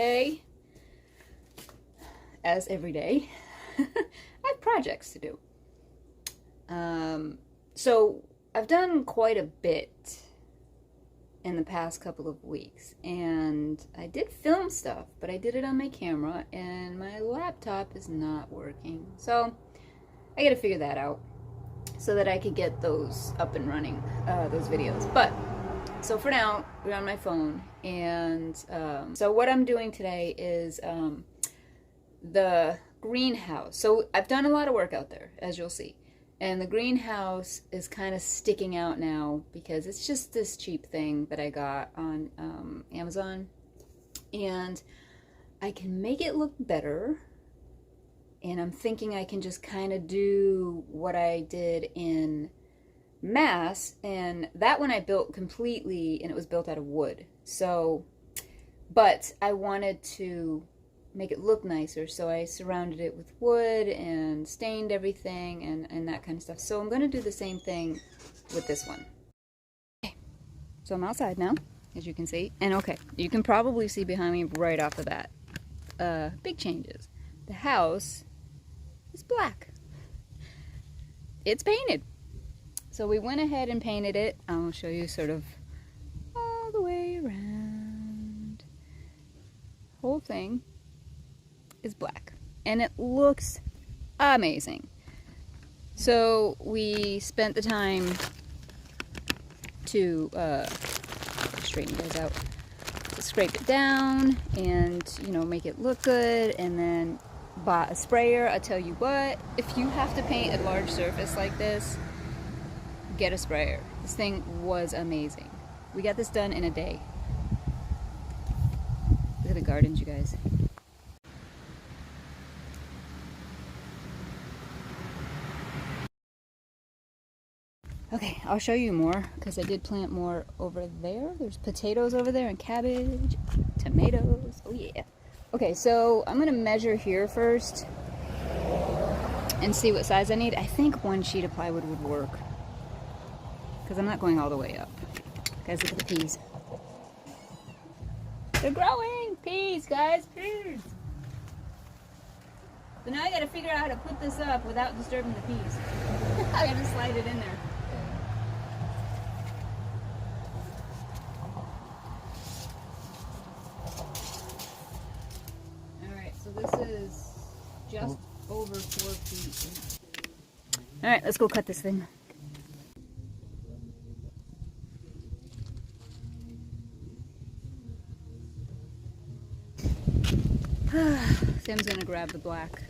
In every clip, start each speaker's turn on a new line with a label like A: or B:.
A: today, as every day, I have projects to do. So I've done quite a bit in the past couple of weeks, and I did film stuff, but I did it on my camera, and my laptop is not working. So I gotta figure that out so that I could get those up and running, those videos. But so for now, we're on my phone, and so what I'm doing today is the greenhouse. So I've done a lot of work out there, as you'll see. And the greenhouse is kind of sticking out now because it's just this cheap thing that I got on Amazon. And I can make it look better. And I'm thinking I can just kind of do what I did in Mass. And that one I built completely, and it was built out of wood. So, but I wanted to make it look nicer, so I surrounded it with wood and stained everything and that kind of stuff. So I'm going to do the same thing with this one. Okay, so I'm outside now, as you can see, and okay, you can probably see behind me right off the bat, big changes. The house is black. It's painted. So we went ahead and painted it. I'll show you sort of all the way around. Whole thing is black, and it looks amazing. So we spent the time to straighten you guys out, to scrape it down and, you know, make it look good, and then bought a sprayer. I tell you what, if you have to paint a large surface like this, get a sprayer. This thing was amazing. We got this done in a day. Look at the gardens, you guys. Okay, I'll show you more, because I did plant more over there. There's potatoes over there and cabbage, tomatoes, oh yeah. Okay, so I'm gonna measure here first and see what size I need. I think one sheet of plywood would work, because I'm not going all the way up. Guys, look at the peas. They're growing! Peas, guys, peas! So now I gotta figure out how to put this up without disturbing the peas. I gotta slide it in there. This is just over 4 feet. All right, let's go cut this thing. Sam's gonna grab the black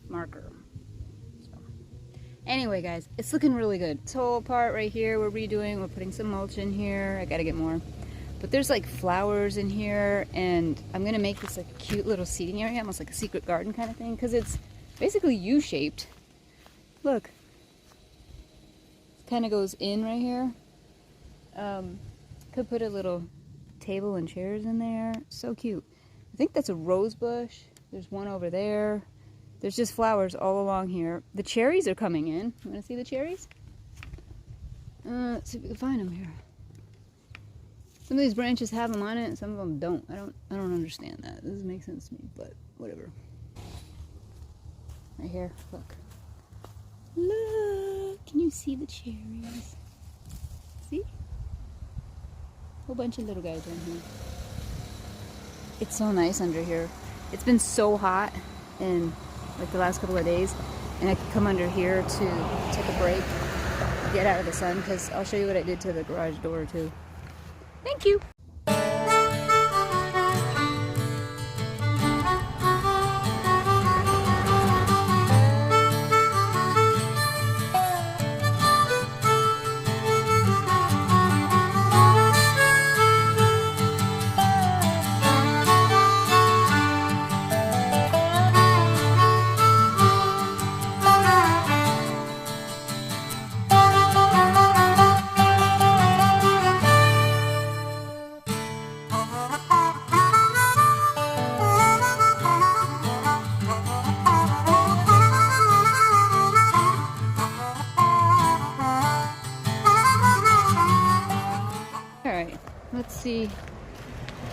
A: marker. So. Anyway, guys, it's looking really good. This whole part right here we're redoing. We're putting some mulch in here. I gotta get more. But there's like flowers in here, and I'm gonna make this like a cute little seating area, almost like a secret garden kind of thing, because it's basically U-shaped. Look, it kind of goes in right here. Could put a little table and chairs in there. So cute. I think that's a rose bush. There's one over there. There's just flowers all along here. The cherries are coming in. You want to see the cherries? Let's see if we can find them here. Some of these branches have them on it, and some of them don't. I don't understand that. It doesn't make sense to me, but whatever. Right here, look. Look! Can you see the cherries? See? A whole bunch of little guys in here. It's so nice under here. It's been so hot in like the last couple of days, and I could come under here to take a break, get out of the sun, because I'll show you what I did to the garage door too. Thank you.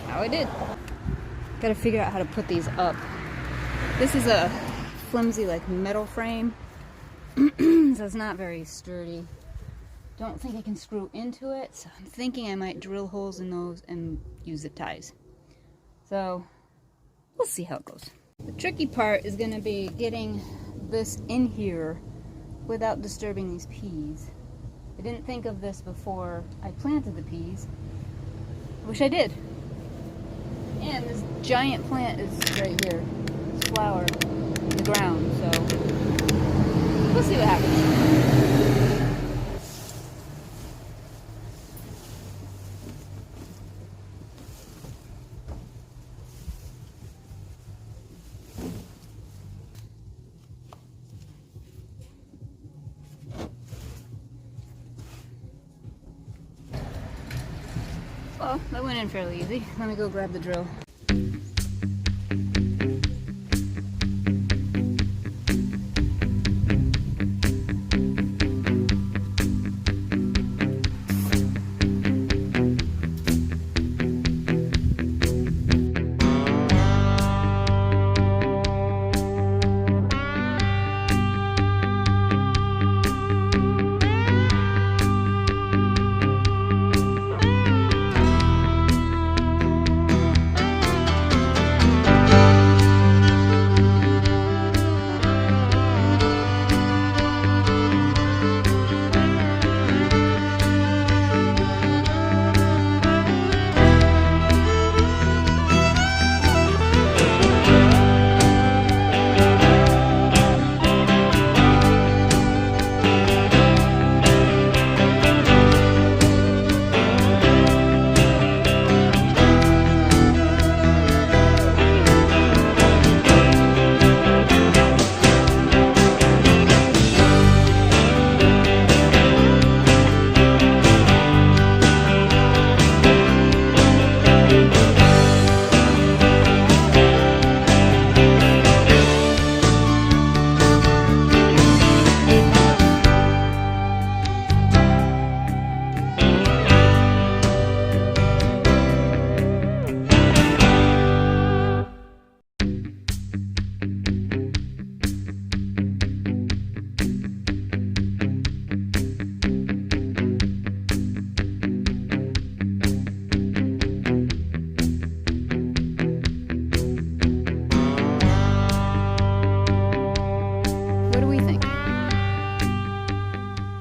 A: How I did. Gotta figure out how to put these up. This is a flimsy like metal frame, so it's not very sturdy. Don't think I can screw into it, so I'm thinking I might drill holes in those and use zip ties. So we'll see how it goes. The tricky part is going to be getting this in here without disturbing these peas. I didn't think of this before I planted the peas. I wish I did. And this giant plant is right here. This flower in the ground, so we'll see what happens. Well, that went in fairly easy. Let me go grab the drill.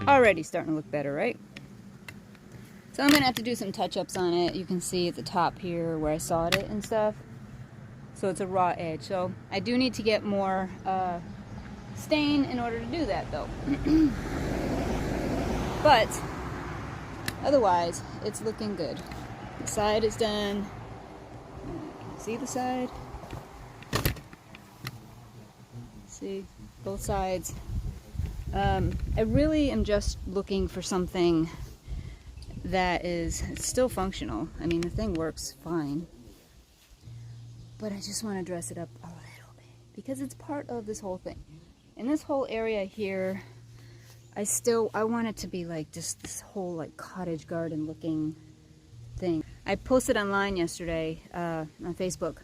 A: Already starting to look better, right? So I'm gonna have to do some touch-ups on it. You can see at the top here where I sawed it and stuff. So it's a raw edge. So I do need to get more stain in order to do that though. But otherwise, it's looking good. The side is done. See the side? See both sides. I really am just looking for something that is still functional. I mean, the thing works fine, but I just want to dress it up a little bit because it's part of this whole thing. In this whole area here, I want it to be like just this whole like cottage garden looking thing. I posted online yesterday on Facebook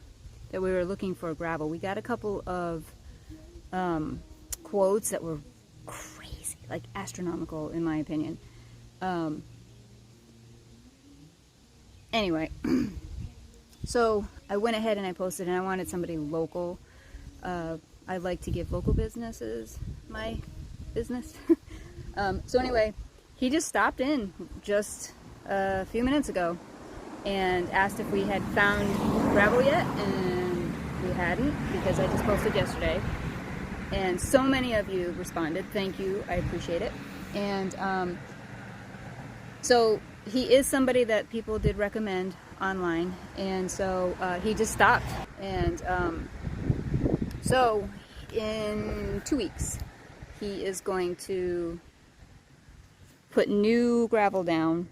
A: that we were looking for gravel. We got a couple of quotes that were crazy, like astronomical in my opinion. Anyway, so I went ahead and I posted, and I wanted somebody local. I like to give local businesses my business. So anyway, he just stopped in just a few minutes ago and asked if we had found gravel yet, and we hadn't because I just posted yesterday. And so many of you responded. Thank you. I appreciate it. And so he is somebody that people did recommend online. And so he just stopped. And so in 2 weeks, he is going to put new gravel down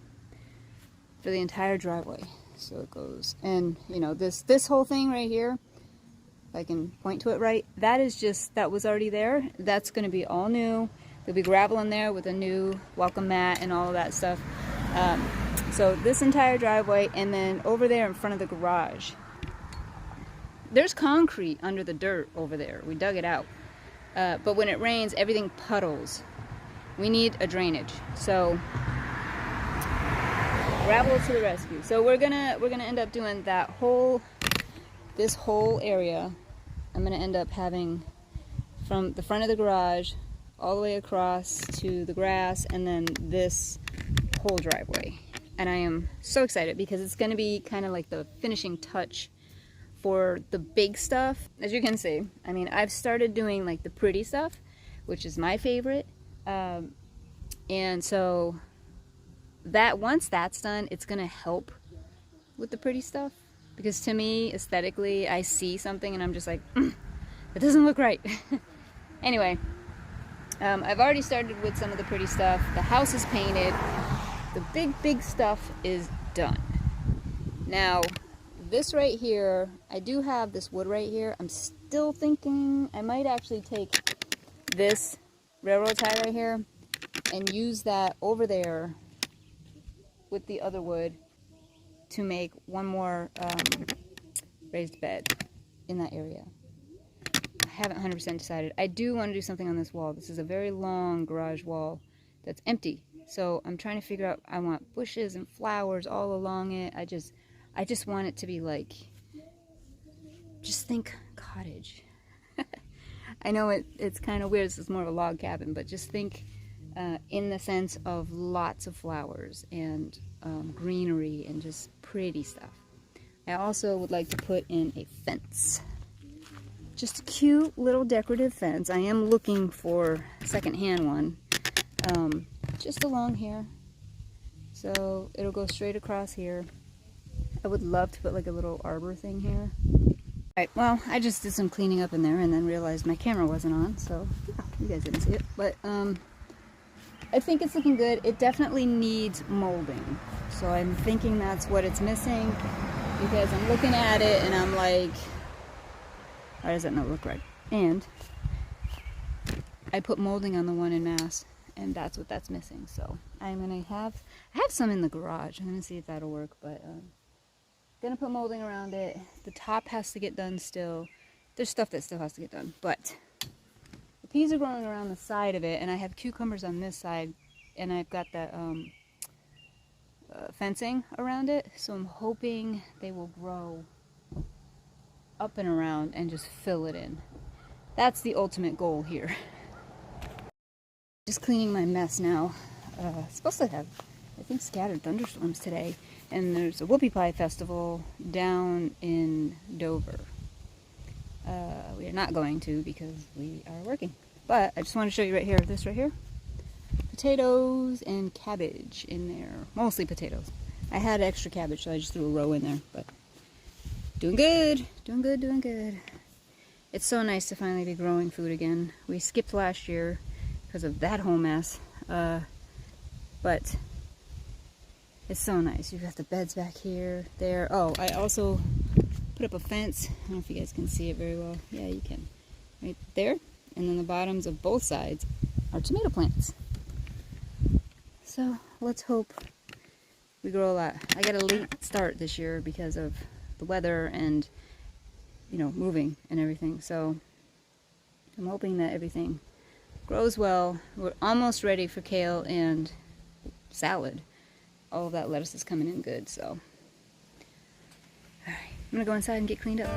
A: for the entire driveway. So it goes. And, you know, this whole thing right here, I can point to it right, that was already there. That's going to be all new. There'll be gravel in there with a new welcome mat and all of that stuff. So this entire driveway, and then over there in front of the garage. There's concrete under the dirt over there. We dug it out. But when it rains, everything puddles. We need a drainage. So gravel to the rescue. So we're gonna end up doing this whole area. I'm gonna end up having from the front of the garage all the way across to the grass, and then this whole driveway. And I am so excited because it's gonna be kind of like the finishing touch for the big stuff. As you can see, I mean, I've started doing like the pretty stuff, which is my favorite. And so that once that's done, it's gonna help with the pretty stuff, because to me, aesthetically, I see something and I'm just like, it doesn't look right. Anyway, I've already started with some of the pretty stuff. The house is painted. The big stuff is done. Now, this right here, I do have this wood right here. I'm still thinking I might actually take this railroad tie right here and use that over there with the other wood to make one more raised bed in that area. I haven't 100% decided. I do want to do something on this wall. This is a very long garage wall that's empty. So I'm trying to figure out, I want bushes and flowers all along it. I just want it to be like, just think cottage. I know it's kind of weird, this is more of a log cabin, but just think in the sense of lots of flowers and greenery and just pretty stuff. I also would like to put in a fence. Just a cute little decorative fence. I am looking for a second-hand one. Just along here. So it'll go straight across here. I would love to put like a little arbor thing here. Alright, well, I just did some cleaning up in there and then realized my camera wasn't on, so you guys didn't see it. But I think it's looking good. It definitely needs molding. So I'm thinking that's what it's missing, because I'm looking at it and I'm like, why does that not look right? And I put molding on the one in Mass, and that's what that's missing. So I'm gonna I have some in the garage. I'm gonna see if that'll work, but gonna put molding around it. The top has to get done still. There's stuff that still has to get done, but the peas are growing around the side of it, and I have cucumbers on this side, and I've got that fencing around it, so I'm hoping they will grow up and around and just fill it in. That's the ultimate goal here. Just cleaning my mess now. Supposed to have, I think, scattered thunderstorms today, and there's a whoopie pie festival down in Dover. We are not going to because we are working, but I just want to show you right here, this right here, potatoes and cabbage in there, mostly potatoes. I had extra cabbage, so I just threw a row in there, but doing good, doing good, doing good. It's so nice to finally be growing food again. We skipped last year because of that whole mess, but it's so nice. You've got the beds back here, there. Oh, I also put up a fence. I don't know if you guys can see it very well. Yeah, you can. Right there. And then the bottoms of both sides are tomato plants. So let's hope we grow a lot. I got a late start this year because of the weather and, you know, moving and everything. So I'm hoping that everything grows well. We're almost ready for kale and salad. All of that lettuce is coming in good, so. Alright, I'm gonna go inside and get cleaned up.